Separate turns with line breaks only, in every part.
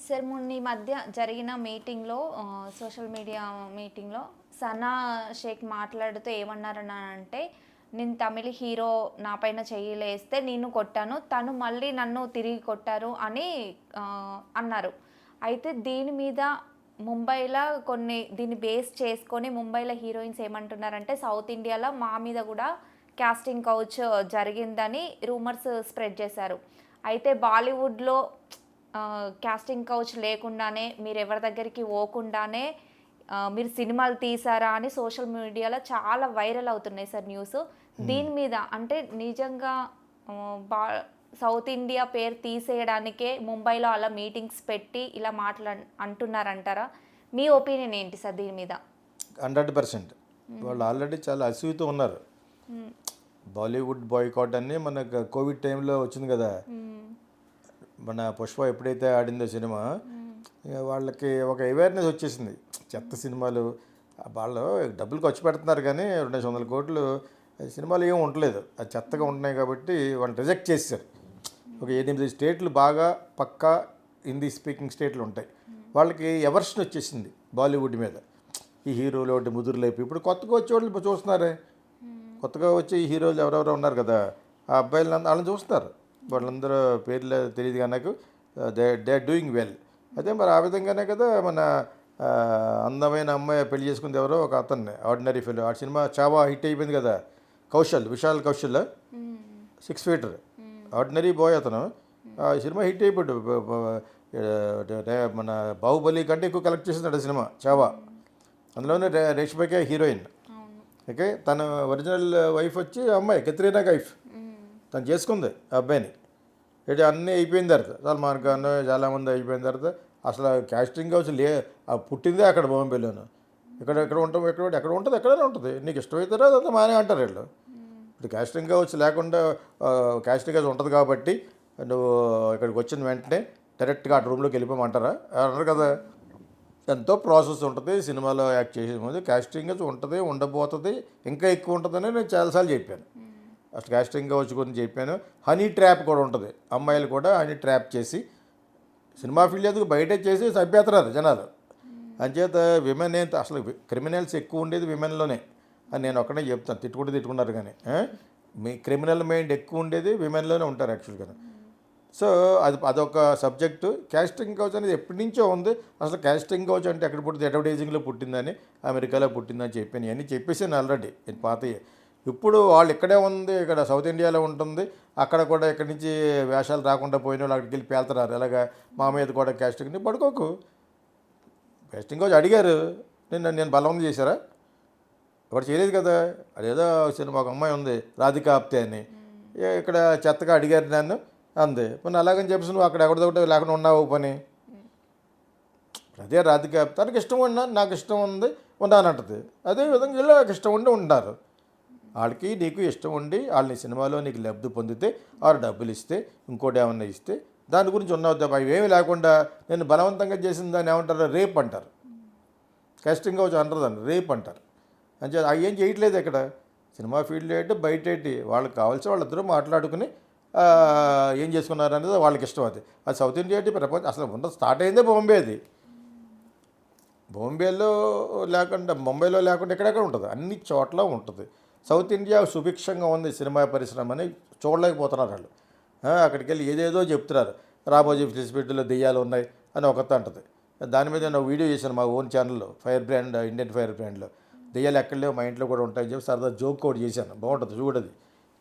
Sir మొన్న ఈ మధ్య జరిగిన మీటింగ్లో సోషల్ మీడియా మీటింగ్లో సనా షేక్ మాట్లాడుతూ ఏమన్నారని అంటే నేను తమిళ హీరో నా పైన చెయ్యలేస్తే నేను కొట్టాను తను మళ్ళీ నన్ను తిరిగి కొట్టారు అని అన్నారు. అయితే దీని మీద ముంబైలో దీన్ని బేస్ చేసుకొని ముంబైలో హీరోయిన్స్ ఏమంటున్నారంటే సౌత్ ఇండియాలో మా మీద కూడా కాస్టింగ్ కౌచ్ జరిగిందని రూమర్స్ స్ప్రెడ్ చేశారు. అయితే బాలీవుడ్లో కాస్టింగ్ కౌచ్ లేకుండానే మీరు ఎవరి దగ్గరికి పోకుండానే మీరు సినిమాలు తీసారా అని సోషల్ మీడియాలో చాలా వైరల్ అవుతున్నాయి సార్ న్యూస్. దీని మీద అంటే నిజంగా బా సౌత్ ఇండియా పేరు తీసేయడానికే ముంబైలో అలా మీటింగ్స్ పెట్టి ఇలా అంటున్నారంటారా? మీ ఒపీనియన్ ఏంటి సార్ దీని మీద?
100% వాళ్ళు ఆల్రెడీ చాలా అసూయతో ఉన్నారు. బాలీవుడ్ బాయ్కాట్ అని మనకు కోవిడ్ టైంలో వచ్చింది కదా, మన పుష్ప ఎప్పుడైతే ఆడిందో సినిమా, వాళ్ళకి ఒక అవేర్నెస్ వచ్చేసింది. చెత్త సినిమాలు వాళ్ళు డబ్బులు ఖర్చు పెడుతున్నారు కానీ 200 కోట్లు సినిమాలు ఏమి ఉండలేదు, అది చెత్తగా ఉంటున్నాయి కాబట్టి వాళ్ళు రిజెక్ట్ చేశారు. ఒక 8 స్టేట్లు బాగా పక్కా హిందీ స్పీకింగ్ స్టేట్లు ఉంటాయి, వాళ్ళకి ఎవర్షన్ వచ్చేసింది బాలీవుడ్ మీద. ఈ హీరోలు ఒకటి ముదురులేపి ఇప్పుడు కొత్తగా వచ్చే వాళ్ళు చూస్తున్నారే, కొత్తగా వచ్చే ఈ హీరోలు ఎవరెవరో ఉన్నారు కదా, ఆ అబ్బాయిలు వాళ్ళని చూస్తున్నారు. వాళ్ళందరూ పేర్లు తెలియదు కానీ నాకు దే ఆర్ డూయింగ్ వెల్. అదే మరి ఆ విధంగానే కదా మన అందమైన అమ్మాయి పెళ్లి చేసుకుంది ఎవరో ఒక అతన్ని, ఆర్డినరీ ఫెలో. ఆ సినిమా చాలా హిట్ అయిపోయింది కదా, విశాల్ కౌశల్ 6 ఫీటర్ ఆర్డినరీ బాయ్ అతను. ఆ సినిమా హిట్ అయిపోయాడు, మన బాహుబలి కంటే ఎక్కువ కలెక్ట్ చేసింది సినిమా చావా. అందులోనే రేష్మిక హీరోయిన్. ఓకే, తన ఒరిజినల్ వైఫ్ వచ్చి అమ్మాయి కత్రీనా కైఫ్, తను చేసుకుంది ఆ అబ్బాయిని. ఇటు అన్నీ అయిపోయిన తర్వాత సల్మాన్ ఖాన్ చాలామంది అయిపోయిన తర్వాత అసలు కాస్టింగ్ హౌస్ పుట్టిందే అక్కడ బాంబేలోను. ఎక్కడ ఉంటాం, ఎక్కడ ఉంటుంది, ఎక్కడైనా ఉంటుంది, నీకు ఇష్టమవుతారో అదంతా మానే అంటారు వీళ్ళు. ఇప్పుడు కాస్టింగ్ హౌస్ లేకుండా కాస్టింగ్ హౌస్ ఉంటుంది కాబట్టి నువ్వు ఇక్కడికి వచ్చిన వెంటనే డైరెక్ట్గా ఆ రూమ్లోకి వెళ్ళిపోమంటారా? అన్నారు కదా. ఎంతో ప్రాసెస్ ఉంటుంది సినిమాలో యాక్ట్ చేసే ముందు. కాస్టింగ్ హౌస్ ఉంటుంది, ఉండబోతుంది, ఇంకా ఎక్కువ ఉంటుందని నేను చాలాసార్లు చెప్పాను. అసలు కాస్టింగ్ హౌస్ గురించి చెప్పాను. హనీ ట్రాప్ కూడా ఉంటుంది, అమ్మాయిలు కూడా హనీ ట్రాప్ చేసి సినిమా ఫీల్డ్ ఎందుకు బయటే చేసి చంపేస్తున్నారు జనాలు. అంచేత విమెన్ అసలు క్రిమినల్స్ ఎక్కువ ఉండేది విమెన్లోనే అని నేను ఒక్కడే చెప్తాను. తిట్టుకున్నారు కానీ మీ క్రిమినల్ మైండ్ ఎక్కువ ఉండేది విమెన్లోనే ఉంటారు యాక్చువల్గా. సో అదొక సబ్జెక్టు. కాస్టింగ్ కౌచ్ అనేది ఎప్పటి నుంచో ఉంది. అసలు కాస్టింగ్ కౌచ్ అంటే ఎక్కడ పుట్టింది, అడ్వర్టైజింగ్లో పుట్టిందని, అమెరికాలో పుట్టిందని చెప్పాను. ఇవన్నీ చెప్పేసాను ఆల్రెడీ నేను పాతయ్యే. ఇప్పుడు వాళ్ళు ఇక్కడే ఉంది, ఇక్కడ సౌత్ ఇండియాలో ఉంటుంది, అక్కడ కూడా ఇక్కడి నుంచి వేషాలు రాకుండా పోయిన వాళ్ళు అక్కడికి వెళ్ళి పేలుతున్నారు. అలాగా మా మీద కూడా కాస్టింగ్ పడుకోకు. కాస్టింగ్ కౌచ్ అడిగారు, నేను బలవంతం చేశారా? ఎవరు చేయలేదు కదా. అదేదో సినిమా ఒక అమ్మాయి ఉంది రాధికా ఆప్తే అని, ఇక్కడ చెత్తగా అడిగారు నన్ను అంది. పోనీ అలాగని చెప్పేసి నువ్వు అక్కడ ఎవరిదొకటి లేకుండా ఉన్నావు పని. అదే రాధికా ఆప్తే తనకి ఇష్టం ఉన్నాను, నాకు ఇష్టం ఉంది ఉన్నానంటది. అదేవిధంగా వీళ్ళు నాకు ఇష్టం ఉండి ఉంటారు. వాళ్ళకి నీకు ఇష్టం ఉండి వాళ్ళని సినిమాలో నీకు లబ్ధి పొందితే వారు డబ్బులు ఇస్తే ఇంకోటి ఏమన్నా ఇస్తే దాని గురించి ఉన్నావు. అవి ఏమీ లేకుండా నేను బలవంతంగా చేసిన దాన్ని ఏమంటారు, రేప్ అంటారు. కాస్టింగ్ హౌస్ అంటారు దాన్ని, రేప్ అంటారు. అంటే అవి ఏం చేయట్లేదు ఇక్కడ సినిమా ఫీల్డ్ ఏంటి బయట ఏంటి, వాళ్ళకి కావాల్సి వాళ్ళిద్దరూ మాట్లాడుకుని ఏం చేసుకున్నారు అనేది వాళ్ళకి ఇష్టం. అది సౌత్ ఇండియా ఏంటి ప్రపంచం అసలు ఉన్న స్టార్ట్ అయిందే బాంబే. అది బాంబేలో లేకుండా ముంబైలో లేకుండా ఎక్కడెక్కడ ఉంటుంది, అన్ని చోట్ల ఉంటుంది. సౌత్ ఇండియా సుభిక్షంగా ఉంది సినిమా పరిశ్రమ అని చూడలేకపోతున్నారు వాళ్ళు. అక్కడికి వెళ్ళి ఏదేదో చెప్తున్నారు. రామోజీ ఫిలిస్పీడ్లో దెయ్యాలు ఉన్నాయి అని ఒకత అంటుంది. దాని మీద నేను వీడియో చేశాను మా ఓన్ ఛానల్లో, ఫైర్ బ్రాండ్ ఇండియన్ ఫైర్ బ్రాండ్లో. దెయ్యాలు ఎక్కడ లేవు, మా ఇంట్లో కూడా ఉంటాయని చెప్పి సరదా జోక్ కూడా చేశాను. బాగుంటుంది చూడది,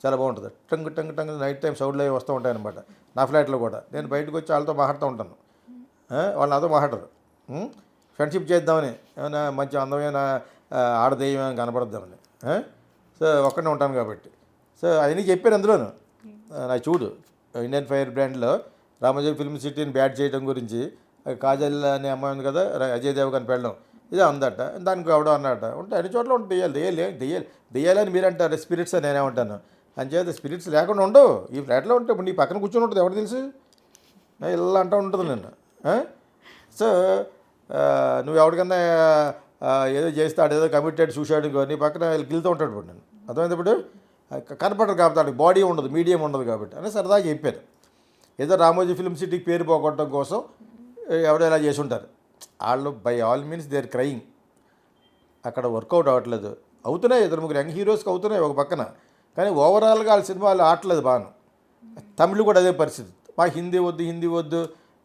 చాలా బాగుంటుంది. Tongue tongue tongue night time సౌండ్లు అవి వస్తూ ఉంటాయి అనమాట. నా ఫ్లాట్లో కూడా నేను బయటకు వచ్చి వాళ్ళతో మాట్లాడుతూ ఉంటాను, వాళ్ళు నాతో మాట్లాడరు. ఫ్రెండ్షిప్ చేద్దామని, ఏమైనా మంచి అందమైన ఆడదెయ్యం ఏమైనా కనపడద్దామని. సో ఒక్కడే ఉంటాను కాబట్టి. సో అవన్నీ చెప్పాను అందులోను. నాకు చూడు ఇండియన్ ఫైర్ బ్రాండ్లో రామోజీ ఫిల్మ్ సిటీని బ్యాట్ చేయడం గురించి, కాజల్ అనే అమ్మాయి ఉంది కదా, అజయ్ దేవగన్ పెళ్ళడం ఇదే అందట, దానికి ఎవడో అన్నట. ఉంటే అన్ని చోట్ల ఉంటాయి దెయ్యాలని మీరు అంటారు, స్పిరిట్స్ అని నేనేమంటాను. అంచేత స్పిరిట్స్ లేకుండా ఉండవు ఈ ఫ్లాట్లో ఉంటే. ఇప్పుడు నీ పక్కన కూర్చొని ఉంటుంది, ఎవరు తెలుసు, ఇలా అంటూ ఉంటుంది నేను. సో నువ్వు ఎవరికన్నా ఏదో చేస్తే ఆడేదో కమిటెడ్ సూసైడ్ నీ పక్కన గిల్తూ ఉంటాడు. ఇప్పుడు నేను అర్థమైంది. ఇప్పుడు కనపడరు కాబట్టి వాడికి బాడీ ఉండదు, మీడియం ఉండదు కాబట్టి అని సరదాగా చెప్పాను. ఏదో రామోజీ ఫిల్మ్ సిటీకి పేరు పోగొట్టడం కోసం ఎవడో ఇలా చేసి ఉంటారు. వాళ్ళు by all means they are crying. అక్కడ వర్కౌట్ అవ్వట్లేదు. అవుతున్నాయి, ఇద్దరు ముగ్గురు యంగ్ హీరోస్కి అవుతున్నాయి ఒక పక్కన, కానీ ఓవరాల్గా వాళ్ళ సినిమాలు ఆడట్లేదు బాను. తమిళ్ కూడా అదే పరిస్థితి. మాకు హిందీ వద్దు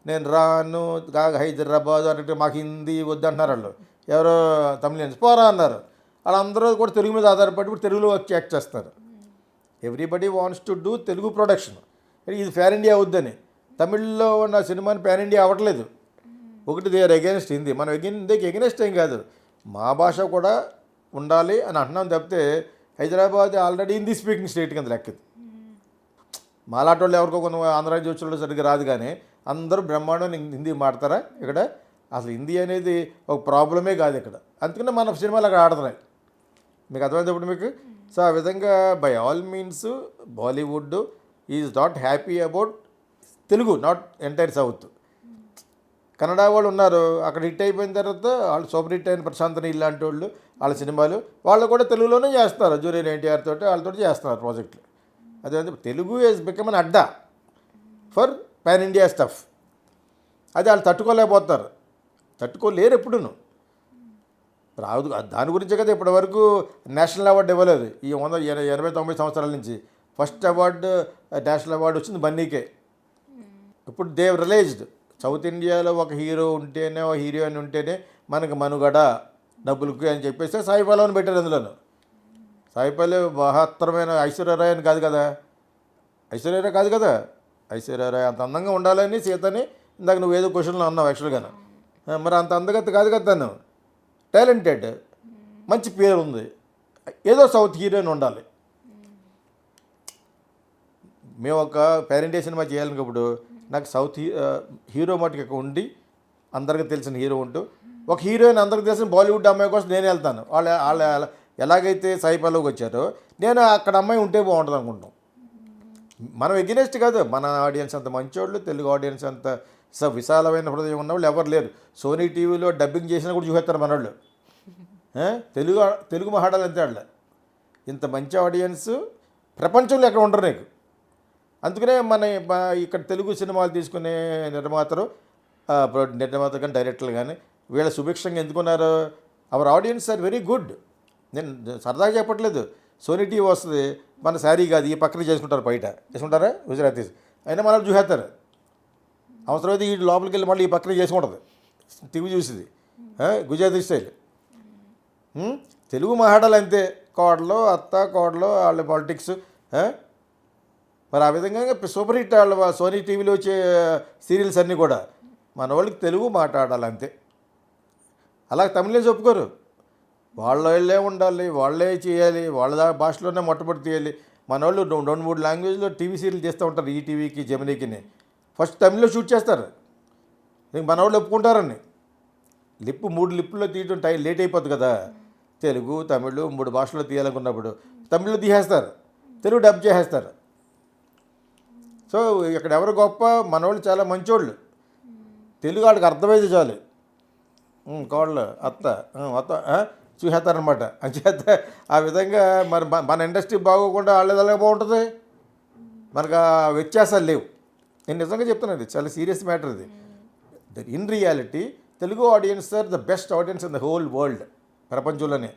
నేను రాను హైదరాబాద్ అంటే మాకు హిందీ వద్దు అంటున్నారు వాళ్ళు. ఎవరో తమిళియన్స్ పోరా అన్నారు. వాళ్ళందరూ కూడా తెలుగు మీద ఆధారపడి ఇప్పుడు తెలుగులో వచ్చి యాక్ట్ చేస్తారు. Everybody wants to do Telugu production. ఇది ప్యాన్ ఇండియా అవుద్దని తమిళ్లో ఉన్న సినిమాని ప్యాన్ ఇండియా అవ్వట్లేదు. ఒకటి దే ఆర్ అగేన్స్ట్ హిందీ. మనం హిందీకి ఎగెనెస్ట్ ఏం కాదు, మా భాష కూడా ఉండాలి అని అంటున్నాం తప్పితే Hyderabad already Hindi speaking state కింద లెక్కది. మాలాంటి వాళ్ళు ఎవరికో కొంత ఆంధ్ర వచ్చి సరిగ్గా రాదు, కానీ అందరూ బ్రహ్మాండం హిందీ మాడతారా ఇక్కడ? అసలు హిందీ అనేది ఒక ప్రాబ్లమే కాదు ఇక్కడ. అందుకనే మన సినిమాలు అక్కడ ఆడుతున్నాయి. మీకు అర్థమైనప్పుడు మీకు. సో ఆ విధంగా by all means Bollywood is not happy about Telugu, not entire south. Kannada వాళ్ళు ఉన్నారు, అక్కడ హిట్ అయిపోయిన తర్వాత వాళ్ళు సూపర్ హిట్ అయిన ప్రశాంత్ నీల్ ఇలాంటి వాళ్ళు వాళ్ళ సినిమాలు వాళ్ళు కూడా తెలుగులోనే చేస్తారు. జూనియర్ ఎన్టీఆర్ తోటి వాళ్ళతో చేస్తున్నారు ప్రాజెక్టులు. అదే Telugu is become an Adda for pan India stuff. అది వాళ్ళు తట్టుకోలేకపోతారు, తట్టుకోలేరు ఎప్పుడును. రాదు దాని గురించే కదా ఇప్పటి వరకు నేషనల్ అవార్డు ఇవ్వలేదు. ఈ 180-90 సంవత్సరాల నుంచి ఫస్ట్ అవార్డు నేషనల్ అవార్డు వచ్చింది బన్నీకే. ఇప్పుడు దేవ్ రిలైజ్డ్ సౌత్ ఇండియాలో ఒక హీరో ఉంటేనే, ఒక హీరోయిన్ ఉంటేనే మనకు మనుగడ డబ్బులకి అని చెప్పేసి సాయి పల్లవిని పెట్టారు. అందులోను సాయి పల్లవి మహత్తరమైన ఐశ్వర్యరాయ్ అని కాదు కదా, ఐశ్వర్యరాయ్ కాదు కదా, ఐశ్వర్యరాయ్ అంత అందంగా ఉండాలని సీతని ఇందాక నువ్వు ఏదో క్వశ్చన్లో అన్నావు యాక్చువల్గా. మరి అంత అందగత్త కాదు కదా తను, టాలెంటెడ్, మంచి పేరు ఉంది, ఏదో సౌత్ హీరోయిన్ ఉండాలి. మేము ఒక పాన్ ఇండియా సినిమా చేయాలనుకున్నప్పుడు నాకు సౌత్ హీరో మటుకు ఉండి అందరికీ తెలిసిన హీరో ఉంటూ ఒక హీరోయిన్ అందరికీ తెలిసిన బాలీవుడ్ అమ్మాయి కోసం నేను వెళ్తాను. వాళ్ళు ఎలాగైతే సాయి పల్లవికి వచ్చారో నేను అక్కడ అమ్మాయి ఉంటే బాగుంటుంది అనుకుంటాం. మనం ఎగ్నెస్ట్ కాదు, మన ఆడియన్స్ అంత మంచోళ్ళు, తెలుగు ఆడియన్స్ అంత విశాలమైన హృదయం ఉన్నవాళ్ళు ఎవరు లేరు. సోనీ టీవీలో డబ్బింగ్ చేసినా కూడా చూసేస్తారు మనోళ్ళు. తెలుగు మాట్లాడాలి అంతే వాళ్ళు. ఇంత మంచి ఆడియన్స్ ప్రపంచంలో ఎక్కడ ఉండరు నీకు. అందుకనే మన ఇక్కడ తెలుగు సినిమాలు తీసుకునే నిర్మాతలు కానీ డైరెక్టర్లు కానీ వీళ్ళ సుభిక్షంగా ఎందుకున్నారు? Our audience are very good. నేను సరదాగా చెప్పట్లేదు. సోనీ టీవీ వస్తుంది, మన శారీ కాదు ఈ పక్కన చేసుకుంటారు, బయట చేసుకుంటారా గుజరాతీస్ అయినా మనం చూసేస్తారు. అవసరమైతే ఈ లోపలికి వెళ్ళి మళ్ళీ ఈ పక్కన చేసుకుంటుంది టీవీ చూసింది గుజరాతీ స్టైల్. తెలుగు మాట్లాడాలి అంతే, కోడలో అత్త కోడలో వాళ్ళ పాలిటిక్స్. మరి ఆ విధంగా సూపర్ హిట్ వాళ్ళ సోనీ టీవీలో వచ్చే సీరియల్స్ అన్నీ కూడా మన వాళ్ళకి తెలుగు మాట్లాడాలి అంతే. అలాగే తమిళన్స్ ఒప్పుకోరు, వాళ్ళే ఉండాలి, వాళ్ళే చేయాలి, వాళ్ళ భాషలోనే మొట్టమొదటి తీయాలి. మన వాళ్ళు 2-3 లాంగ్వేజ్లో టీవీ సీరియల్ చేస్తూ ఉంటారు, ఈటీవీకి జెమినీకి. ఫస్ట్ తమిళ్లో షూట్ చేస్తారు, ఇంక మన వాళ్ళు ఒప్పుకుంటారని. 3 లిప్పుల్లో తీయడం లేట్ అయిపోతుంది కదా. తెలుగు తమిళ్ 3 భాషల్లో తీయాలనుకున్నప్పుడు తమిళ్లో తీసేస్తారు, తెలుగు డబ్ చేసేస్తారు. సో ఇక్కడ ఎవరు గొప్ప? మనోళ్ళు చాలా మంచోళ్ళు, తెలుగు వాళ్ళకి అర్థమైతే చాలు. కోళ్ళు అత్త చూసేస్తారనమాట. అంచేత ఆ విధంగా మరి మన ఇండస్ట్రీ బాగోకుండా వాళ్ళది అలాగే బాగుంటుంది. మనకు ఆ వ్యత్యాసాలు లేవు. నేను నిజంగా చెప్తున్నాను, ఇది చాలా సీరియస్ మ్యాటర్ ఇది. In reality Telugu audience are the best audience in the whole world, ప్రపంచంలోనే.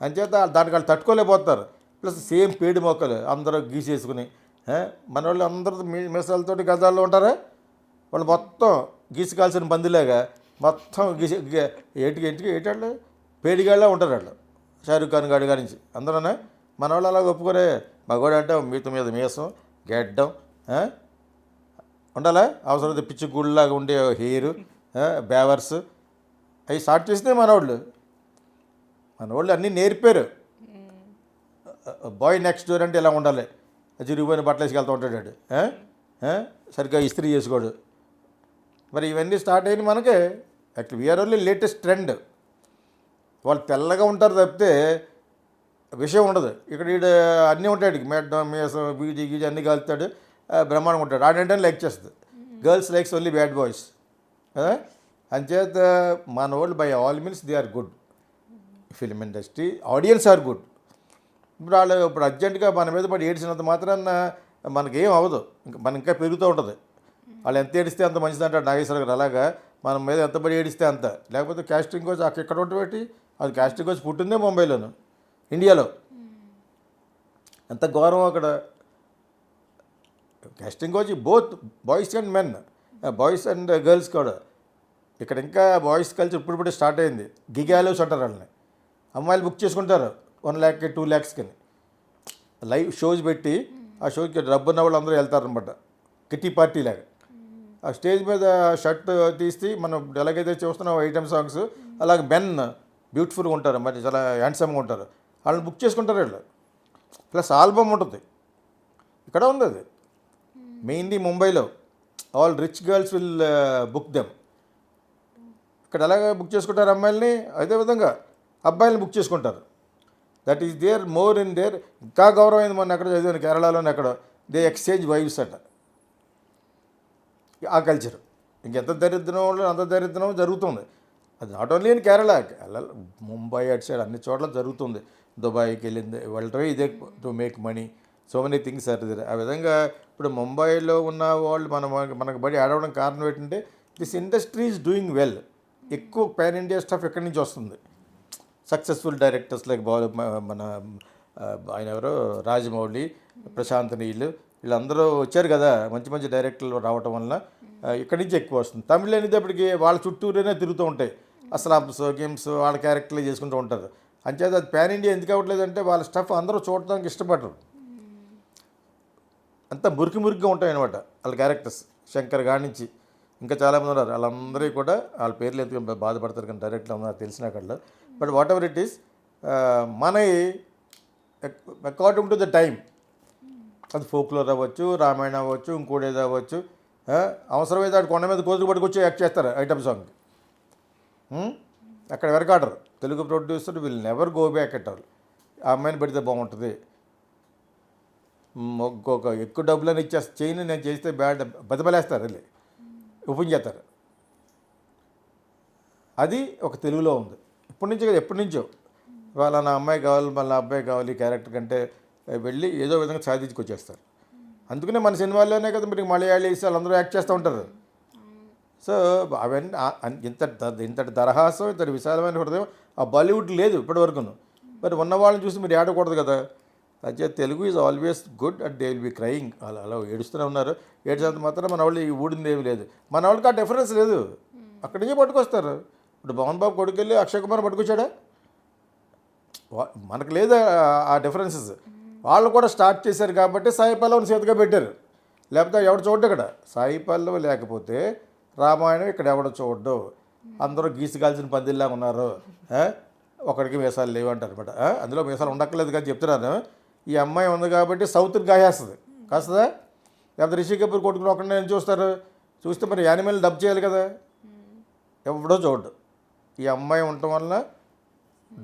అంచేత దానికి వాళ్ళు తట్టుకోలేకపోతారు. ప్లస్ సేమ్ పేడి మొక్కలు అందరూ గీసేసుకుని, మన వాళ్ళు అందరూ మీసాలతోటి గజాల్లో ఉంటారా, వాళ్ళు మొత్తం గీసుకోవాల్సిన బందిలాగా మొత్తం గీసి ఏటాళ్ళు పేడిగాళ్ళ ఉంటారు వాళ్ళు. షారూఖ్ ఖాన్ గాడి గారి నుంచి అందరూనే మన వాళ్ళు అలా ఒప్పుకోరే. మగవాడు అంటే మీద మీసం గెడ్డం ఉండాలా, అవసరమైతే పిచ్చి గుళ్ళలాగా ఉండే హెయిర్ బేవర్స్ అవి స్టార్ట్ చేస్తే మనవాళ్ళు అన్నీ నేర్పారు. బాయ్ నెక్స్ట్ డోర్ అంటే ఇలా ఉండాలి, చిరిగిపోయిన బట్టలు వేసుకెళ్తూ ఉంటాడు, సరిగ్గా ఇస్త్రీ చేసుకోడు. మరి ఇవన్నీ స్టార్ట్ అయినాయి మనకే. Actually we are only latest trend. వాళ్ళు తెల్లగా ఉంటారు తప్పితే విషయం ఉండదు. ఇక్కడ అన్నీ ఉంటాడు, మేడం మీసం గీజీ అన్నీ కలుస్తాడు, బ్రహ్మాండంగా ఉంటాడు. ఆడంటే లైక్ చేస్తుంది. Girls like only bad boys. అంచేత మన వాళ్ళు by all means they are good. Film industry audience are good. ఇప్పుడు అర్జెంటుగా మన మీద పడి ఏడ్చినంత మాత్రాన మనకేం అవ్వదు, మనం ఇంకా పెరుగుతూ ఉంటుంది. వాళ్ళు ఎంత ఏడిస్తే అంత మంచిది అంటాడు నాగేశ్వర గారు. అలాగా మన మీద ఎంత పడి ఏడిస్తే అంత. లేకపోతే కాస్టింగ్ కోచ్ ఎక్కడ ఉండబెట్టి అది కాస్టింగ్ కోచ్ పుట్టిందే ముంబైలోను, ఇండియాలో. ఎంత గౌరవం అక్కడ. Casting couch both boys and men, boys and girls కూడా. ఇక్కడ ఇంకా బాయ్స్ కల్చర్ ఇప్పుడిప్పుడే స్టార్ట్ అయింది. గిగాలోస్ అంటారు వాళ్ళని. అమ్మాయిలు బుక్ చేసుకుంటారు 1 lakh 2 lakhs కని లైవ్ షోస్ పెట్టి, ఆ షోకి డబ్బు ఉన్న వాళ్ళు అందరూ వెళ్తారనమాట, కిట్టి పార్టీ లాగా. ఆ స్టేజ్ మీద షర్ట్ తీసి మనం ఎలాగైతే చూస్తున్నాం ఐటమ్ సాంగ్స్, అలాగే మెన్ బ్యూటిఫుల్గా ఉంటారు, మరి చాలా హ్యాండ్సమ్గా ఉంటారు, వాళ్ళని బుక్ చేసుకుంటారు వీళ్ళు. ప్లస్ ఆల్బమ్ ఉంటుంది, ఇక్కడ ఉంది అది మెయిన్లీ ముంబైలో. All rich girls will book them. ఇక్కడ ఎలాగ బుక్ చేసుకుంటారు అమ్మాయిల్ని, అదేవిధంగా అబ్బాయిల్ని బుక్ చేసుకుంటారు. That is there more in there. ఇంకా గౌరవమైంది. మొన్న ఎక్కడ చదివాను, కేరళలోనే ఎక్కడ దే ఎక్స్చేంజ్ వైవ్స్ అట. ఆ కల్చర్ ఇంకెంత దరిద్రం అంత దరిద్రం జరుగుతుంది. అది not only in Kerala, Mumbai అటు సైడ్ అన్ని చోట్ల జరుగుతుంది. దుబాయ్కి వెళ్ళింది వెళ్ళటమే ఇదే to make money. So many things are there. ఆ విధంగా ఇప్పుడు ముంబైలో ఉన్న వాళ్ళు మనకు బడి ఆడవడం కారణం ఏంటంటే this industry is doing well. ఎక్కువ పాన్ ఇండియా స్టఫ్ ఎక్కడి నుంచి వస్తుంది. సక్సెస్ఫుల్ డైరెక్టర్స్ లైక్ మన ఆయన ఎవరో రాజమౌళి, ప్రశాంత్ నీల్, వీళ్ళందరూ వచ్చారు కదా, మంచి మంచి డైరెక్టర్లు రావటం వల్ల ఇక్కడి నుంచి ఎక్కువ వస్తుంది. తమిళ అనేటప్పటికి వాళ్ళ చుట్టూరేనే తిరుగుతూ ఉంటాయి. అస్లామ్స్ గేమ్స్ వాళ్ళ క్యారెక్టర్లు చేసుకుంటూ ఉంటారు. అంచేది అది పాన్ ఇండియా ఎందుకు అవ్వట్లేదంటే వాళ్ళ స్టఫ్ అందరూ చూడటానికి ఇష్టపడరు. అంతా మురికిగా ఉంటాయి అనమాట వాళ్ళ క్యారెక్టర్స్. శంకర్ గాడి నుంచి ఇంకా చాలామంది ఉన్నారు. వాళ్ళందరూ కూడా వాళ్ళ పేర్లు ఎందుకు బాధపడతారు కానీ డైరెక్ట్లో ఉన్నారు తెలిసిన అక్కడ. But what ever it is, మన అకార్డింగ్ టు ద టైం, అది ఫోక్లోర్ అవ్వచ్చు, రామాయణ అవ్వచ్చు, ఇంకోటి ఏదో అవ్వచ్చు, అవసరమైతే అటు కొండ మీద కోతులు పట్టుకొచ్చి యాక్ట్ చేస్తారు ఐటమ్ సాంగ్. అక్కడ వెరకాడరు. Telugu producer will never go back at all. ఆ అమ్మాయిని పెడితే బాగుంటుంది, ఒక్కొక్క ఎక్కువ డబ్బులని ఇచ్చేస్తారు, చేయని నేను చేస్తే బ్యాడ్ బతిబలేస్తారు, వెళ్ళి ఓపెన్ చేస్తారు. అది ఒక తెలుగులో ఉంది ఇప్పటి నుంచి కదా, ఎప్పటి నుంచో. వాళ్ళ నా అమ్మాయి కావాలి, మళ్ళీ అబ్బాయి కావాలి క్యారెక్టర్ కంటే వెళ్ళి ఏదో విధంగా సాధించుకొచ్చేస్తారు. అందుకనే మన సినిమాల్లోనే కదా మీరు మలయాళీస్ వాళ్ళందరూ యాక్ట్ చేస్తూ ఉంటారు. సో అవన్నీ ఇంతటి దరహాసం, ఇంతటి విశాలమైన హృదయం ఆ బాలీవుడ్ లేదు ఇప్పటివరకును. మరి ఉన్న వాళ్ళని చూసి మీరు ఏడకూడదు కదా. అయితే Telugu is always good and they will be crying. అలా ఏడుస్తూనే ఉన్నారు. ఏడ్చేంత మాత్రం మన వాళ్ళు ఈ ఊడింది ఏమి లేదు. మన వాళ్ళకి ఆ డిఫరెన్స్ లేదు, అక్కడి నుంచి పట్టుకొస్తారు. ఇప్పుడు మోహన్ బాబు కొడుకు వెళ్ళి అక్షయ్ కుమార్ పట్టుకొచ్చాడా? మనకు లేదు ఆ డిఫరెన్సెస్. వాళ్ళు కూడా స్టార్ట్ చేశారు కాబట్టి సాయి పల్లవిని సీతగా పెట్టారు. లేకపోతే ఎవడు చూడ్డు ఇక్కడ. సాయి పల్లవి లేకపోతే రామాయణం ఇక్కడ ఎవడో చూడ్డు. అందరూ గీసుగాల్సిన పందిల్లాగా ఉన్నారు. ఒకడికి మీసాలు లేవు అంటారు అనమాట. అందులో మీసాలు ఉండక్కర్లేదు కానీ చెప్తున్నాను. ఈ అమ్మాయి ఉంది కాబట్టి సౌత్కి గాయేస్తుంది కాస్తుందా? లేకపోతే రిషి కపూర్ కొట్టుకుని ఒకటి నేను చూస్తారు. చూస్తే మరి యానిమల్ డబ్ చేయాలి కదా, ఎవడో చూడ్డు. ఈ అమ్మాయి ఉండటం వల్ల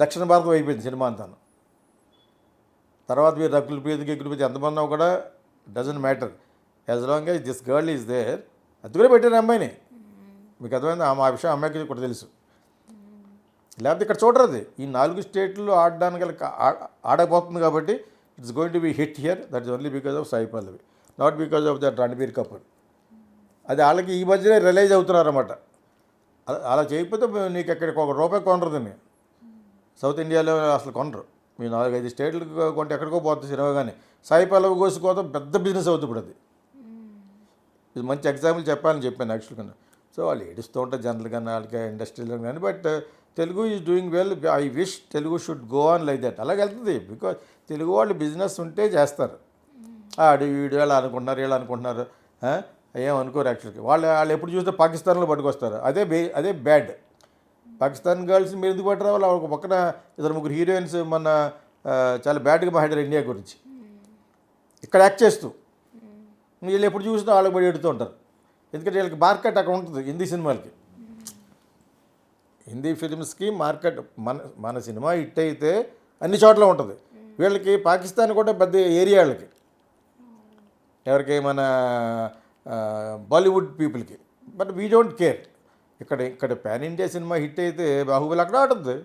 దక్షిణ భారతం అయిపోయింది సినిమా అంతాను. తర్వాత మీరు రకుల్ ప్రీత్ గిక్కులు ప్రీత్ ఎంతమంది కూడా doesn't matter as long as this girl is there. అందుకనే పెట్టారు అమ్మాయిని. మీకు అర్థమైంది? ఆ విషయం అమ్మాయికి కూడా తెలుసు. లేకపోతే ఇక్కడ చూడరు. అది ఈ 4 స్టేట్లో ఆడడానికి ఆడకపోతుంది కాబట్టి it's going to be hit here. That is only because of Sai Pallavi, not because of that Ranbir Kapoor. అది వాళ్ళకి ఈ మధ్యనే రిలైజ్ అవుతున్నారు అన్నమాట. అలా చేయకపోతే నీకు ఎక్కడికి ₹1 కొనరు దీన్ని. సౌత్ ఇండియాలో అసలు కొనరు. మీ 4-5 స్టేట్లకు కొంటే ఎక్కడికో పోతుంది సినిమా. కానీ సాయి పల్లవి కోసుకోవడం పెద్ద బిజినెస్ అవుతుంది ఇప్పుడు. అది ఇది మంచి ఎగ్జాంపుల్ చెప్పాలని చెప్పాను యాక్చువల్గా. సో వాళ్ళు ఏడుస్తూ ఉంటారు జనరల్ కానీ వాళ్ళకి ఇండస్ట్రీలో కానీ. But Telugu is doing well. I wish Telugu should go on like that. అలాగే వెళ్తుంది. బికాజ్ తెలుగు వాళ్ళు బిజినెస్ ఉంటే చేస్తారు. ఆడు వీడు వాళ్ళు అనుకుంటున్నారు, వీళ్ళు అనుకుంటున్నారు, ఏమనుకోరు యాక్చువల్గా. వాళ్ళు ఎప్పుడు చూస్తే పాకిస్తాన్లో పట్టుకొస్తారు. అదే బ్యాడ్. పాకిస్తాన్ గర్ల్స్ మీరు ఎందుకు పట్టరా? వాళ్ళు ఒక పక్కన 2-3 హీరోయిన్స్ మన చాలా బ్యాడ్గా మాట్లాడారు ఇండియా గురించి ఇక్కడ యాక్ట్ చేస్తూ. వీళ్ళు ఎప్పుడు చూసినా వాళ్ళకి పడి ఎడుతూ ఉంటారు. ఎందుకంటే వీళ్ళకి మార్కెట్ అక్కడ ఉంటుంది. హిందీ సినిమాలకి, హిందీ ఫిలిమ్స్కి మార్కెట్. మన సినిమా హిట్ అయితే అన్ని చోట్ల ఉంటుంది. వీళ్ళకి పాకిస్తాన్ కూడా పెద్ద ఏరియా వాళ్ళకి, ఎవరికి మన బాలీవుడ్ పీపుల్కి. But we don't care. ఇక్కడ పాన్ ఇండియా సినిమా హిట్ అయితే బాహుబలి అక్కడ ఆడుతుంది.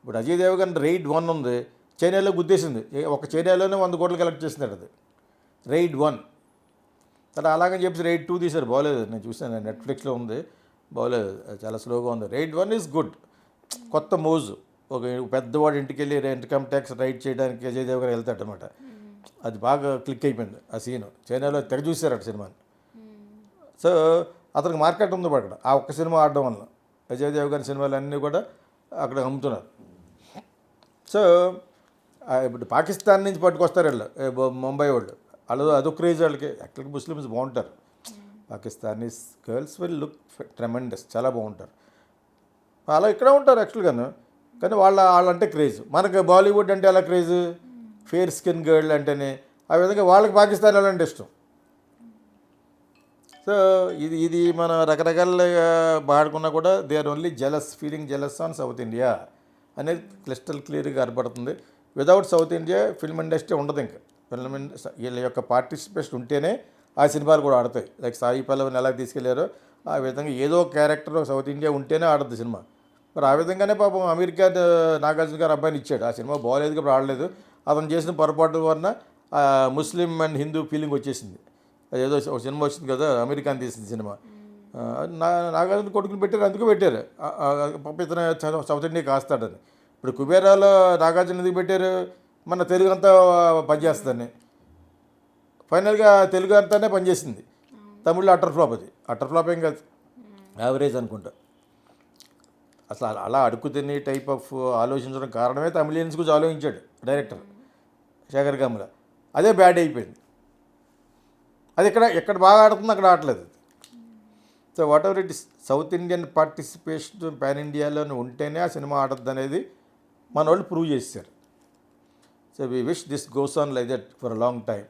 ఇప్పుడు అజయ్ దేవగన్ రైడ్ 1 ఉంది, చైనాలో గుద్దేసింది. ఒక చైనాలోనే 100 కోట్లు కలెక్ట్ చేసినాడు. అది రైడ్ 1. తర్వాత అలాగని చెప్పేసి రైడ్ 2 తీశారు, బాగోలేదు. నేను చూసాను, నెట్ఫ్లిక్స్లో ఉంది. బాగోలేదు, చాలా స్లోగా ఉంది. రైడ్ 1 ఈజ్ గుడ్, కొత్త మోజు. ఒక పెద్దవాడు ఇంటికి వెళ్ళి ఇన్కమ్ ట్యాక్స్ రైడ్ చేయడానికి అజయ్ దేవ్ గారు వెళ్తాడు అనమాట. అది బాగా క్లిక్ అయిపోయింది ఆ సీను. చైనాలో తెగ చూసారట సినిమాని. సో అతనికి మార్కెట్ ఉంది అక్కడ ఆ ఒక్క సినిమా ఆడడం వల్ల. అజయ్ దేవ్ గారి సినిమాలు అన్నీ కూడా అక్కడ అమ్ముతున్నారు. సో ఇప్పుడు పాకిస్తాన్ నుంచి పట్టుకొస్తారు వీళ్ళు, ముంబై వాళ్ళు. అదో క్రేజ్ వాళ్ళకి. యాక్చువల్గా ముస్లిమ్స్ బాగుంటారు, Pakistanis girls will look tremendous, చాలా బాగుంటారు. అలా ఇక్కడ ఉంటారు యాక్చువల్గాను, కానీ వాళ్ళంటే క్రేజ్. మనకు బాలీవుడ్ అంటే ఎలా క్రేజ్, ఫేర్ స్కిన్ గర్ల్ అంటేనే. ఆ విధంగా వాళ్ళకి పాకిస్తాన్ అంటే ఇష్టం. సో ఇది మనం రకరకాలుగా పాడుకున్నా కూడా they are only feeling jealous on South India అనేది క్లిస్టల్ క్లియర్గా కనపడుతుంది. Without South India film industry ఉండదు. ఇంకా వీళ్ళ యొక్క పార్టిసిపేషన్ ఉంటేనే ఆ సినిమాలు కూడా ఆడతాయి. లైక్ సాయి పల్లవిని ఎలా తీసుకెళ్లారో ఆ విధంగా ఏదో క్యారెక్టర్ సౌత్ ఇండియా ఉంటేనే ఆడద్దు సినిమా. మరి ఆ విధంగానే పాపం అమెరికా నాగార్జున గారు అబ్బాయిని ఇచ్చాడు. ఆ సినిమా బాగోలేదు కాబట్టి ఆడలేదు. అతను చేసిన పొరపాటు వలన ముస్లిం అండ్ హిందూ ఫీలింగ్ వచ్చేసింది. ఏదో ఒక సినిమా వచ్చింది కదా, అమెరికాని తీసిన సినిమా, నాగార్జున కొడుకుని పెట్టారు, అందుకు పెట్టారు ఇతను సౌత్ ఇండియా కాస్తాడని. ఇప్పుడు కుబేరాలో నాగార్జున ఎందుకు పెట్టారు, మన తెలుగు అంతా పనిచేస్తుందని. ఫైనల్గా తెలుగు అంతానే పనిచేసింది. తమిళ్లో అటర్ ఫ్లాప్. అది అటర్ ఫ్లాప్ ఏం కాదు, యావరేజ్ అనుకుంటా. అసలు అలా అడుక్కు తినే టైప్ ఆఫ్ ఆలోచించడం కారణమే తమిళియన్స్ గురించి ఆలోచించాడు డైరెక్టర్ శేఖర్ కమ్ల. అదే బ్యాడ్ అయిపోయింది. అది ఎక్కడ బాగా ఆడుతుంది అక్కడ ఆడలేదు. So what ever it is, south Indian participation pan ఇండియాలో ఉంటేనే ఆ సినిమా ఆడద్దు అనేది మన వాళ్ళు ప్రూవ్ చేశారు. So we wish this goes on like that for a long time.